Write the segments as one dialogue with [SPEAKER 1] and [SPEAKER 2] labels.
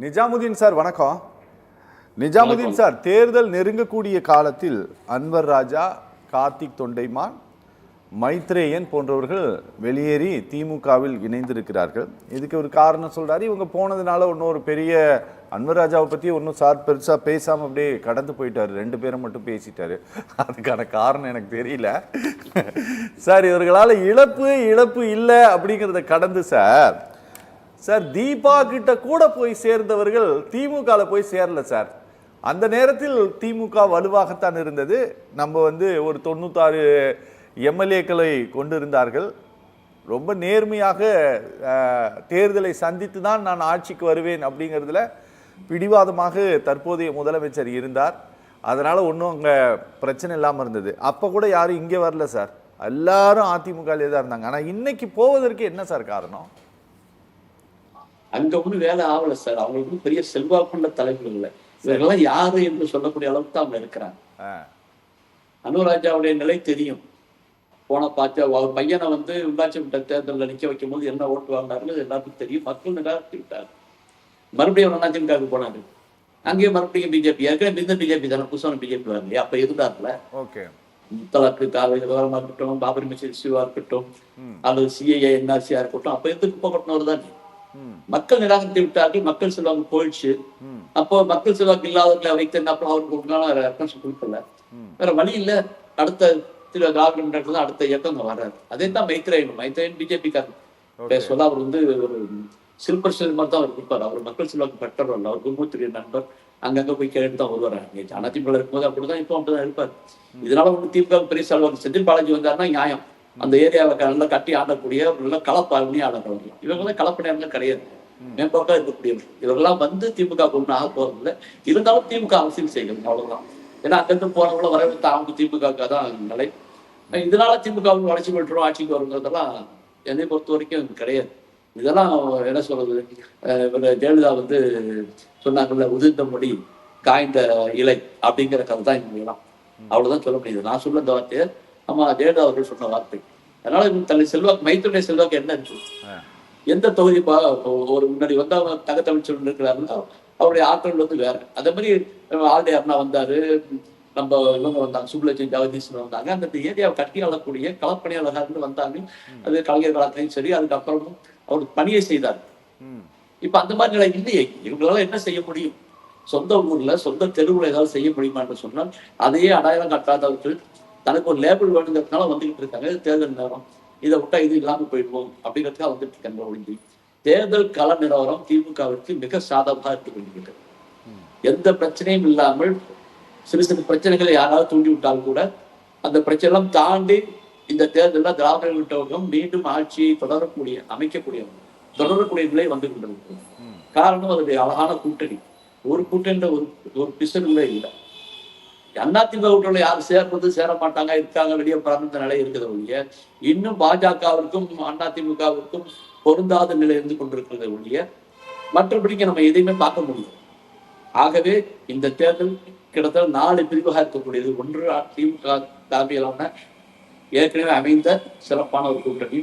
[SPEAKER 1] Nizamuddin sir வணக்கம். Nizamuddin sir, தேர்தல் நெருங்கக்கூடிய காலத்தில் அன்வர் ராஜா, கார்த்திக் தொண்டைமான், மைத்ரேயன் போன்றவர்கள் வெளியேறி திமுகவில் இணைந்திருக்கிறார்கள். இதுக்கு ஒரு காரணம் சொல்றாரு. இவங்க போனதுனால இன்னொரு பெரிய அன்வர் ராஜாவை பற்றி ஒன்றும் சார் பெருசாக பேசாமல் அப்படியே கடந்து போயிட்டாரு. 2 பேரை மட்டும் பேசிட்டாரு. அதுக்கான காரணம் எனக்கு தெரியல சார். இவர்களால் இழப்பு இல்லை அப்படிங்கிறத கடந்து சார் தீபா கிட்ட கூட போய் சேர்ந்தவர்கள் திமுகவில் போய் சேரல சார். அந்த நேரத்தில் திமுக வலுவாகத்தான் இருந்தது. நம்ம ஒரு 96 எம்எல்ஏக்களை கொண்டிருந்தார்கள். ரொம்ப நேர்மையாக தேர்தலை சந்தித்து தான் நான் ஆட்சிக்கு வருவேன் அப்படிங்கிறதுல பிடிவாதமாக தற்போதைய முதலமைச்சர் இருந்தார். அதனால ஒன்றும் அங்கே பிரச்சனை இல்லாமல் இருந்தது. அப்போ கூட யாரும் இங்கே வரல சார். எல்லாரும் அதிமுகலே தான் இருந்தாங்க. ஆனால் இன்னைக்கு போவதற்கு என்ன சார் காரணம்?
[SPEAKER 2] அங்க ஒண்ணு வேலை ஆகல சார். அவங்களுக்கு பெரிய செல்வாக்குள்ள தலைவர்கள் இல்லை. இவர்களெல்லாம் யாரு என்று சொல்லக்கூடிய அளவுக்கு தான் அவங்க இருக்கிறாங்க. அனுராஜாவுடைய நிலை தெரியும். போன பார்த்து அவர் பையனை உள்ளாட்சி மன்ற தேர்தலில் நிக்க வைக்கும் போது என்ன ஓட்டு வாங்கினார்கள் எல்லாருக்கும் தெரியும். மக்கள் நிராகரித்து விட்டார். மறுபடியும் அதிமுகவுக்கு போனாரு. அங்கேயும் மறுபடியும் பிஜேபி. ஏற்கனவே இந்த பிஜேபி தானே, புதுசான பிஜேபி வரலையா? அப்ப இருந்தார்ல. முத்தலாக்கு காவிரி விவகாரமா இருக்கட்டும், பாபரி மசூதி இஷ்யூவா இருக்கட்டும், அல்லது சிஐஏ என்ஆர்சியா இருக்கட்டும், அப்ப எதுக்கு குப்பை கொட்டினவர் தானே. மக்கள் நிராகரித்து விட்டார்கள். மக்கள் செல்வாக்கு போயிடுச்சு. அப்போ மக்கள் செல்வாக்கு இல்லாதவர்களை வைத்து அப்புறம் அவருக்கு ஒரு கொடுக்கல. வேற வழி இல்ல. அடுத்த திராவிட அடுத்த இயக்கம் வர்றாரு. அதே தான் மைத்ரேயன் பிஜேபிக்காரர் சொல்ல. அவர் ஒரு சில்பர் செல் மாதிரி தான் அவர் இருப்பார். அவர் மக்கள் செல்வாக்கு பெற்றவர். அவர் குடும்பத்துடைய நண்பர். அங்கங்க போய் கேட்டு தான் வருவார். அதிமுக இருக்கும்போது அப்படிதான், இப்போ அப்படிதான் இருப்பார். இதனால திமுக பெரிய செல்வாக்கு. செந்தில் பாலாஜி வந்தாருன்னா நியாயம். அந்த ஏரியாவை நல்லா கட்டி ஆடக்கூடிய நல்ல களப்பணியாளர்கள். இவங்கெல்லாம் களப்பணியாளர்கள் கிடையாது, மேம்போக்கா இருக்கக்கூடியவர்கள். இவங்கெல்லாம் திமுக ஒன்றும் ஆக போறதில்லை. இருந்தாலும் திமுக அரசியல் செய்யணும், அவ்வளவுதான். ஏன்னா அங்கிருந்து போனவங்கள வரவேற்று அவங்க திமுக தான் நிலை. இதனால திமுக வளர்ச்சி பெற்றோம், ஆட்சிக்கு வருங்கிறதெல்லாம் என்னை பொறுத்த வரைக்கும் கிடையாது. இதெல்லாம் என்ன சொல்றது, ஜெயலலிதா சொன்னாங்கல்ல, உதிர்ந்த மொழி காய்ந்த இலை அப்படிங்கிற கதை தான் இவங்கெல்லாம். அவ்வளவுதான் சொல்ல முடியுது. நான் சொல்ல இந்த வார்த்தையை ஆமா ஜெயலலிதா அவர்கள் சொன்ன வார்த்தை. அதனால தன்னை செல்வாக்கு, மைத்துடைய செல்வாக்கு என்ன இருக்கு? எந்த தொகுதி ஒரு முன்னாடி அவங்க தகத்தமிழ் சொல்லி இருக்கிறாருன்னா அவருடைய ஆற்றல் வேற. அதே மாதிரி ஆல்டையார்னா வந்தாரு, நம்ம இவங்க வந்தாங்க, சுப்லட்சுமி ஜெகதீசன் வந்தாங்க. அந்த ஏரியாவை கட்டி ஆளக்கூடிய களப்பணியாளர்கள் வந்தாங்க. அது கலைஞர் காலத்திலையும் சரி, அதுக்கப்புறமும் அவருக்கு பணியை செய்தார். இப்ப அந்த மாதிரி நிலை இல்லையே. இவங்களால என்ன செய்ய முடியும்? சொந்த ஊர்ல சொந்த தெருவுல ஏதாவது செய்ய முடியுமான்னு சொன்னால் அதையே அடையாளம் காட்டாதவர்கள் தனக்கு ஒரு லேபிள் வேணுங்கிறதுனால வந்துகிட்டு இருக்காங்க. தேர்தல் நேரம் இதை விட்டா இது இல்லாம போயிடுவோம் அப்படிங்கிறதுக்காக வந்துட்டு இருக்காங்க. ஒழிஞ்சு தேர்தல் கள நிலவரம் திமுகவிற்கு மிக சாதகமாக இருக்கு கொண்டிருக்கிறது. எந்த பிரச்சனையும் இல்லாமல் சிறு சிறு பிரச்சனைகளை யாராவது தூண்டி விட்டால் கூட அந்த பிரச்சனை எல்லாம் தாண்டி இந்த தேர்தலில் திராவிட விட்டவர்கள் மீண்டும் ஆட்சியை தொடரக்கூடிய நிலை வந்து கொண்டிருக்கிறது. காரணம் அதனுடைய அழகான கூட்டணி. ஒரு கூட்டணி ஒரு பிசகுல இல்லை. அதிமுக கூட்டணியில யாரும் சேர்றது சேர மாட்டாங்க, இருக்காங்க, வெளியே பறந்த நிலை இருக்கிறது ஒழிய இன்னும் பாஜகவிற்கும் அதிமுகவிற்கும் பொருந்தாத நிலை இருந்து கொண்டிருக்கிறது ஒழிய மற்றபடிக்கு நம்ம எதையுமே பார்க்க முடியும். ஆகவே இந்த தேர்தல் கிட்டத்தட்ட 4 பிரிவாக இருக்கக்கூடியது. ஒன்று திமுக தலைமையிலான ஏற்கனவே அமைந்த சிறப்பான ஒரு கூட்டணி,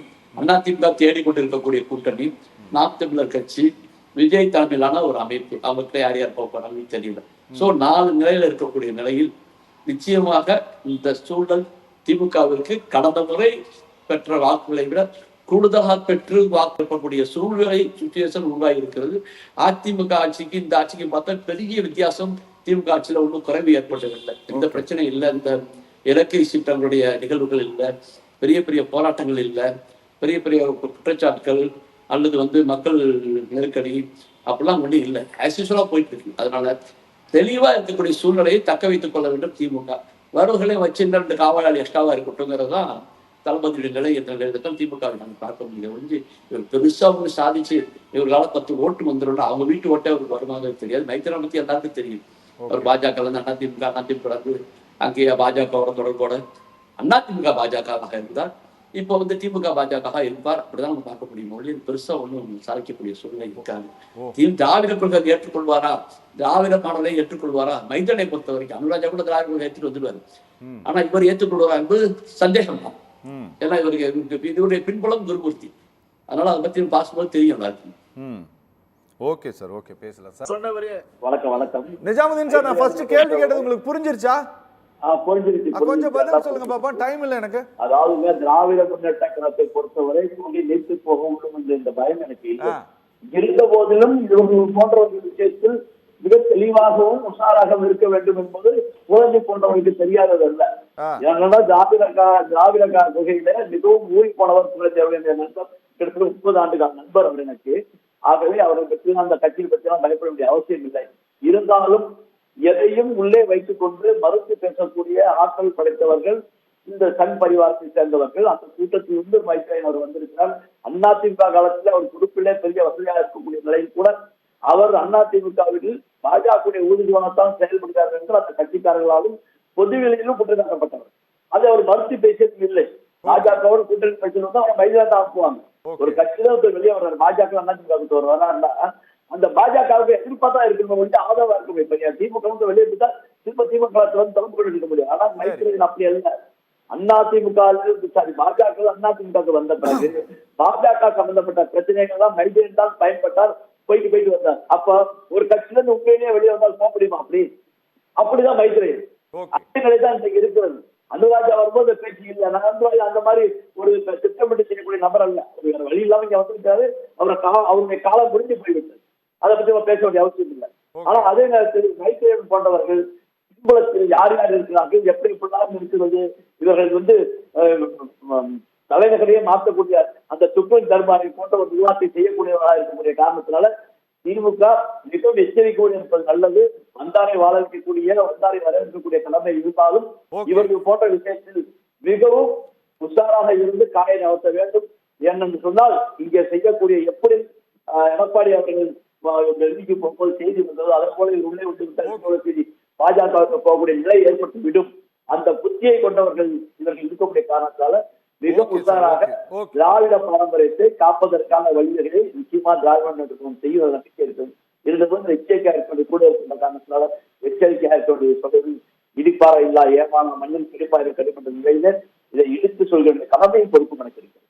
[SPEAKER 2] அதிமுக தேடிக்கொண்டிருக்கக்கூடிய கூட்டணி, நாம் தமிழர் கட்சி, விஜய் தலைமையிலான ஒரு அமைப்பு. அவங்ககிட்ட யார் யார் போறாங்கன்னு தெரியல. சோ 4 நிலையில இருக்கக்கூடிய நிலையில் நிச்சயமாக இந்த சூழல் திமுகவிற்கு கடந்த முறை பெற்ற வாக்குகளை விட கூடுதலாக பெற்று வாக்கப்படக்கூடிய சூழ்நிலை சுச்சுவேஷன் உருவாகி இருக்கிறது. அதிமுக ஆட்சிக்கு இந்த ஆட்சிக்கு பார்த்தா பெரிய வித்தியாசம் திமுக ஆட்சியில ஒன்றும் குறைவு ஏற்பட்டதில்லை. எந்த பிரச்சனை இல்லை. இந்த இலக்கை சீட்டங்களுடைய நிகழ்வுகள் இல்லை, பெரிய பெரிய போராட்டங்கள் இல்லை, பெரிய பெரிய குற்றச்சாட்டுகள் அல்லது மக்கள் நெருக்கடி அப்படிலாம் ஒன்றும் இல்லை. ஆஸ் யூசுவலா போயிட்டு இருக்கு. அதனால தெளிவா இருக்கக்கூடிய சூழ்நிலையை தக்க வைத்துக் கொள்ள வேண்டும் திமுக. வரவுகளையும் வச்சு 2 காவலாளி எக்ஸ்ட்ராவா இருக்கட்டும்ங்கிறது தான் தளபதியுடைய நிலை. என்ற நிலையத்தான் திமுக நாங்கள் பார்க்க முடியும். இவர் பெருசா சாதிச்சு இவர்களால 10 ஓட்டு வந்துடும். அவங்க வீட்டு ஓட்டே அவருக்கு வருமானம் தெரியாது. மைத்திரா பத்தி எல்லாருக்கும் தெரியும். அவர் பாஜக அதிமுக அங்கேயே பாஜகவோட தொடர்போட அதிமுக பாஜகவாக இருந்தார். இப்போ திமுக பாஜக இருப்பார். அப்படிதான் நம்ம பார்க்க முடியும். மொழி பெருசா ஒன்றும் சாதிக்கக்கூடிய சூழ்நிலை இருக்காங்க. திராவிட கொள்கை ஏற்றுக்கொள்வாரா, திராவிட மாடலை ஏற்றுக்கொள்வாரா? மைந்தனை பொறுத்த வரைக்கும் அனுராஜா கூட திராவிட கொள்கை ஏற்றுட்டு வந்துடுவாரு. ஆனா இவர் ஏற்றுக்கொள்வாரா என்பது சந்தேகம் தான். ஏன்னா இவருடைய பின்புலம் குருமூர்த்தி. அதனால அதை பத்தி பார்க்கும்போது தெரியும் எல்லாருக்கும்.
[SPEAKER 1] ஓகே சார், ஓகே, பேசலாம் சார்.
[SPEAKER 3] சொன்னவரே
[SPEAKER 4] வணக்கம் வணக்கம்.
[SPEAKER 1] நிஜாமுதீன் சார், நான் ஃபர்ஸ்ட் கேள்வி கேட்டது உங்களுக்கு புரிஞ்சிருச்சா?
[SPEAKER 4] புரிஞ்சிருச்சு.
[SPEAKER 1] கொஞ்சம் பதில் சொல்லுங்க பாப்பா, டைம் இல்ல எனக்கு.
[SPEAKER 4] அதாவது திராவிட முன்னேற்ற கழகத்தை பொறுத்தவரை கூடி நீத்து போக வேண்டும் என்ற இந்த பயம் எனக்கு இல்லை. இருந்த போதிலும் இவர்கள் போன்றவர்கள் விஷயத்தில் மிக தெளிவாகவும் உஷாராகவும் இருக்க வேண்டும் என்பது குழந்தை போன்றவர்களுக்கு தெரியாதது அல்ல. ஏன்னா திராவிட கொள்கையில மிகவும் ஊறி போனவர் குழந்தை நண்பர், கிட்டத்தட்ட 30 ஆண்டுகால நண்பர் அவர் எனக்கு. ஆகவே அவரை பற்றி அந்த கட்சியை பற்றி எல்லாம் பயப்பட வேண்டிய அவசியம் இல்லை. இருந்தாலும் எதையும் உள்ளே வைத்துக் கொண்டு மறுத்து பேசக்கூடிய ஆற்றல் படைத்தவர்கள் இந்த சங் பரிவாரத்தை சேர்ந்தவர்கள். அந்த கூட்டத்தில் இருந்து மைத்ரேயன் அவர் வந்திருக்கிறார். அதிமுக காலத்தில் அவர் பொறுப்பிலே பெரிய வசதியாக இருக்கக்கூடிய நிலையில் கூட அவர் அதிமுகவில் பாஜக ஊர்ஜிதமாகத்தான் செயல்படுகிறார்கள் என்று அந்த கட்சிக்காரர்களாலும் பொதுவெளியிலும் குற்றச்சாட்டப்பட்டவர். அதை அவர் மறுத்து பேசியதும் இல்லை. பாஜகவோடு கூட்டணி பேசுறது அவரை மைதானத்தை ஆக்குவாங்க. ஒரு கட்சியில வெளியே வர்றாரு, பாஜக அதிமுகவுக்கு வருவாரா, அந்த பாஜகவுக்கு எதிர்பார்த்தா இருக்கணும், ஆதரவா இருக்கும். இப்ப திமுக வெளியே போட்டா திரும்ப திமுக தொடர்பு கொண்டு இருக்க முடியும். ஆனால் மைத்ரேயன் அப்படி அல்ல. அதிமுக பாஜக அதிமுக வந்த பிறகு பாஜக சம்பந்தப்பட்ட பிரச்சனைகள் தான் மைத்ரேயன் தான் பயன்பட்டார், போயிட்டு வந்தார். அப்ப ஒரு கட்சியில இருந்து உண்மையிலேயே வெளியே வந்தால் போக முடியுமா? அப்படிதான் மைத்ரேயன். அதே நிலைதான் இன்றைக்கு இருக்கிறது. அனுராஜா வரும்போது பேச்சு இல்லை. அனுராஜா அந்த மாதிரி ஒரு திட்டமிட்டு செய்யக்கூடிய நபர் அல்ல. வழி இல்லாம இங்க வந்துருக்காரு. அவருடைய காலம் முடிஞ்சு போய்விட்டது. அதை பத்தி பேச வேண்டிய அவசியம் இல்லை. ஆனா அதே நேரத்தில் மைத்ரேயன் போன்றவர்கள் பின்புலத்தில் யார் யார் இருக்கிறார்கள், எப்படி இப்படிலாம் இருக்கிறது, இவர்கள் தலைநகரையே மாற்றக்கூடிய அந்த துப்பன் தர்பாரை போன்ற ஒரு விவாதத்தை செய்யக்கூடியவராக இருக்கக்கூடிய காரணத்தினால திமுக மிகவும் எச்சரிக்கையோடு இருப்பது நல்லது. வந்தாரை வாழ வைக்கக்கூடிய, வந்தாரை வரவேற்கக்கூடிய தலைமை இருந்தாலும் இவர்கள் போன்ற விஷயத்தில் மிகவும் உஷாராக இருந்து காயை நகர்த்த வேண்டும். ஏனென்று சொன்னால் இங்கே செய்யக்கூடிய எப்படி எடப்பாடி அவர்கள் டெல்லிக்கு போகும்போது செய்தி வந்தது, அதன் போல உள்ளே விட்டு செய்தி பாஜக போகக்கூடிய நிலை ஏற்பட்டு விடும். அந்த புத்தியை கொண்டவர்கள் இவர்கள் இருக்கக்கூடிய காரணத்தால மிக உஷாராக திராவிட பாரம்பரியத்தை காப்பதற்கான வழிகளை நிச்சயமா திராவிட செய்ய நம்பிக்கை இருக்கிறது. இருந்தபோது எச்சரிக்கையா இருப்பது கூட இருக்கின்ற காரணத்தினால எச்சரிக்கையா இருக்க சொல்வது இடிப்பாறை இல்லா ஏமான மண்ணில் பிடிப்பாக இருக்க நிலையில இதை இழுத்து சொல்கின்ற கடமையை பொறுப்பு கணக்கிருக்கிறது.